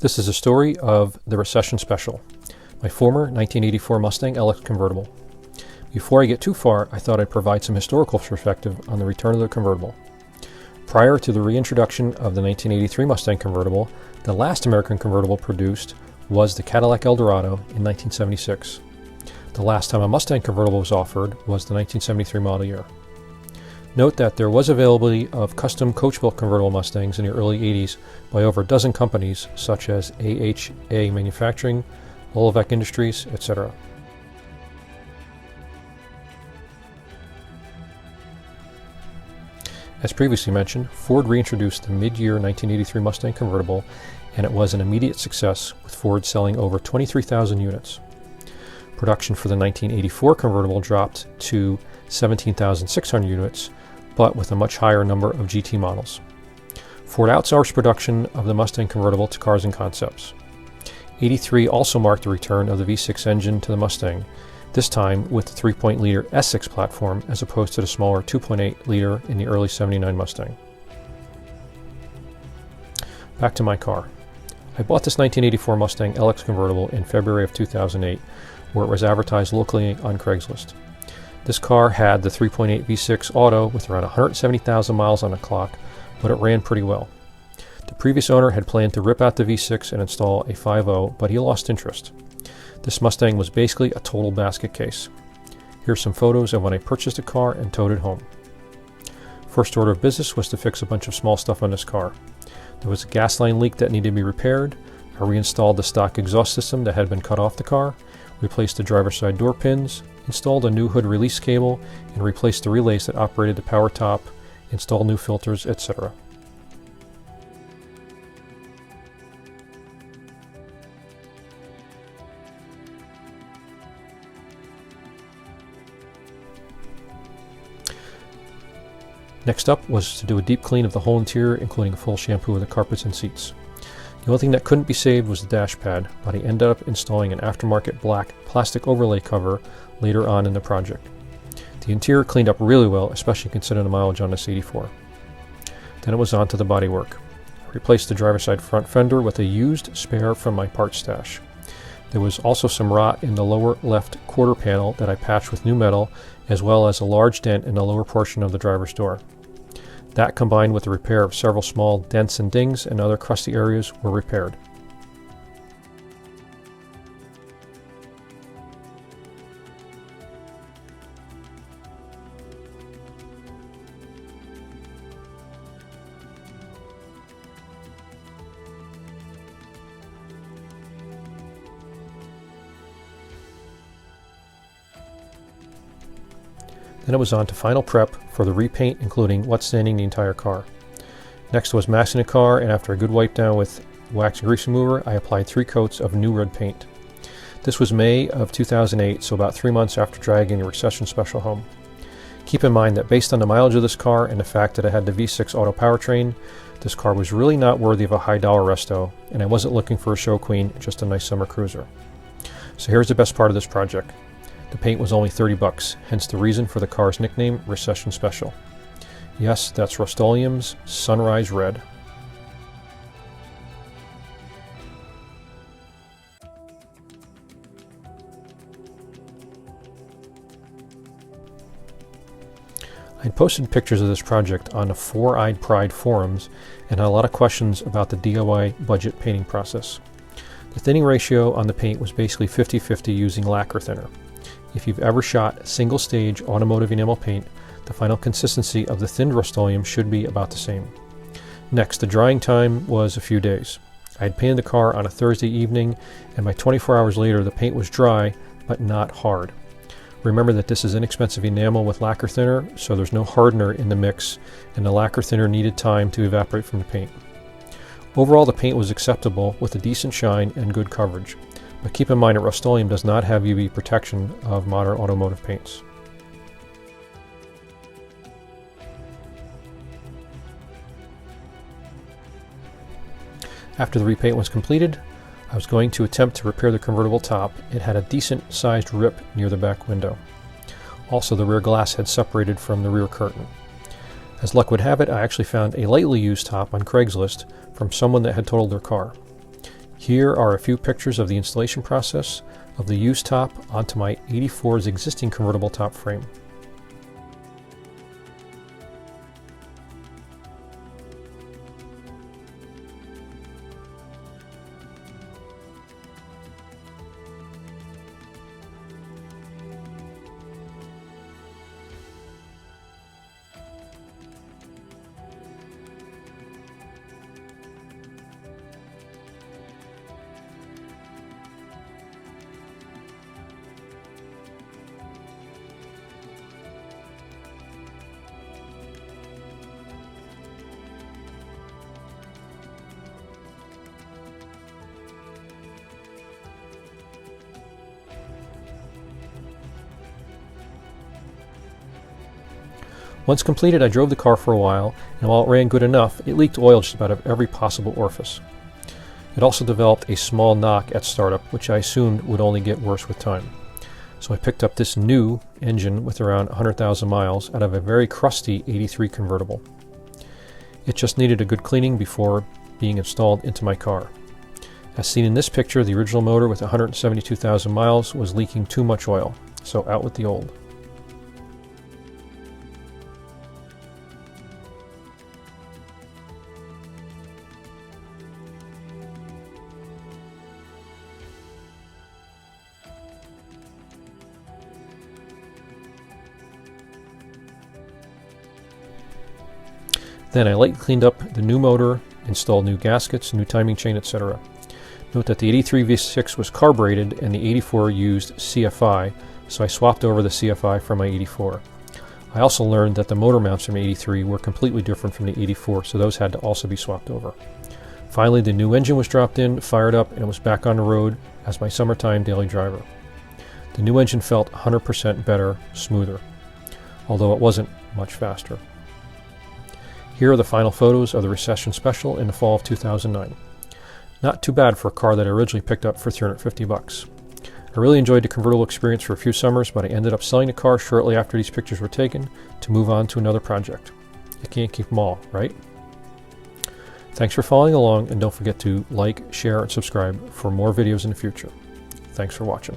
This is a story of the Recession Special, my former 1984 Mustang LX convertible. Before I get too far, I thought I'd provide some historical perspective on the return of the convertible. Prior to the reintroduction of the 1983 Mustang convertible, the last American convertible produced was the Cadillac Eldorado in 1976. The last time a Mustang convertible was offered was the 1973 model year. Note that there was availability of custom coach-built convertible Mustangs in the early 80s by over a dozen companies such as AHA Manufacturing, Bodywork Industries, etc. As previously mentioned, Ford reintroduced the mid-year 1983 Mustang convertible, and it was an immediate success, with Ford selling over 23,000 units. Production for the 1984 convertible dropped to 17,600 units, but with a much higher number of GT models. Ford outsourced production of the Mustang convertible to Cars and Concepts. 83 also marked the return of the V6 engine to the Mustang, this time with the 3.0-liter S6 platform as opposed to the smaller 2.8-liter in the early 79 Mustang. Back to my car. I bought this 1984 Mustang LX convertible in February of 2008, where it was advertised locally on Craigslist. This car had the 3.8 V6 auto with around 170,000 miles on the clock, but it ran pretty well. The previous owner had planned to rip out the V6 and install a 5.0, but he lost interest. This Mustang was basically a total basket case. Here's some photos of when I purchased the car and towed it home. First order of business was to fix a bunch of small stuff on this car. There was a gas line leak that needed to be repaired. I reinstalled the stock exhaust system that had been cut off the car, replaced the driver's side door pins, installed a new hood release cable, and replaced the relays that operated the power top, installed new filters, etc. Next up was to do a deep clean of the whole interior, including a full shampoo of the carpets and seats. The only thing that couldn't be saved was the dash pad, but I ended up installing an aftermarket black plastic overlay cover later on in the project. The interior cleaned up really well, especially considering the mileage on this 84. Then it was on to the bodywork. I replaced the driver's side front fender with a used spare from my parts stash. There was also some rot in the lower left quarter panel that I patched with new metal, as well as a large dent in the lower portion of the driver's door. That, combined with the repair of several small dents and dings and other crusty areas, were repaired. Then it was on to final prep for the repaint, including wet sanding the entire car. Next was masking the car, and after a good wipe down with wax and grease remover, I applied 3 coats of new red paint. This was May of 2008, so about 3 months after dragging the Recession Special home. Keep in mind that based on the mileage of this car and the fact that it had the V6 auto powertrain, this car was really not worthy of a high dollar resto, and I wasn't looking for a show queen, just a nice summer cruiser. So here's the best part of this project. The paint was only $30, hence the reason for the car's nickname, Recession Special. Yes, that's Rust-Oleum's Sunrise Red. I had posted pictures of this project on the Four Eyed Pride forums and had a lot of questions about the DIY budget painting process. The thinning ratio on the paint was basically 50-50 using lacquer thinner. If you've ever shot single-stage automotive enamel paint, the final consistency of the thinned Rust-Oleum should be about the same. Next, the drying time was a few days. I had painted the car on a Thursday evening, and by 24 hours later the paint was dry, but not hard. Remember that this is inexpensive enamel with lacquer thinner, so there's no hardener in the mix, and the lacquer thinner needed time to evaporate from the paint. Overall, the paint was acceptable with a decent shine and good coverage. But keep in mind that Rust-Oleum does not have UV protection of modern automotive paints. After the repaint was completed, I was going to attempt to repair the convertible top. It had a decent sized rip near the back window. Also, the rear glass had separated from the rear curtain. As luck would have it, I actually found a lightly used top on Craigslist from someone that had totaled their car. Here are a few pictures of the installation process of the used top onto my 84's existing convertible top frame. Once completed, I drove the car for a while, and while it ran good enough, it leaked oil just about every possible orifice. It also developed a small knock at startup, which I assumed would only get worse with time. So I picked up this new engine with around 100,000 miles out of a very crusty 83 convertible. It just needed a good cleaning before being installed into my car. As seen in this picture, the original motor with 172,000 miles was leaking too much oil, so out with the old. Then I lightly cleaned up the new motor, installed new gaskets, new timing chain, etc. Note that the 83 V6 was carbureted and the 84 used CFI, so I swapped over the CFI from my 84. I also learned that the motor mounts from 83 were completely different from the 84, so those had to also be swapped over. Finally, the new engine was dropped in, fired up, and it was back on the road as my summertime daily driver. The new engine felt 100% better, smoother, although it wasn't much faster. Here are the final photos of the Recession Special in the fall of 2009. Not too bad for a car that I originally picked up for $350. I really enjoyed the convertible experience for a few summers, but I ended up selling the car shortly after these pictures were taken to move on to another project. You can't keep them all, right? Thanks for following along, and don't forget to like, share, and subscribe for more videos in the future. Thanks for watching.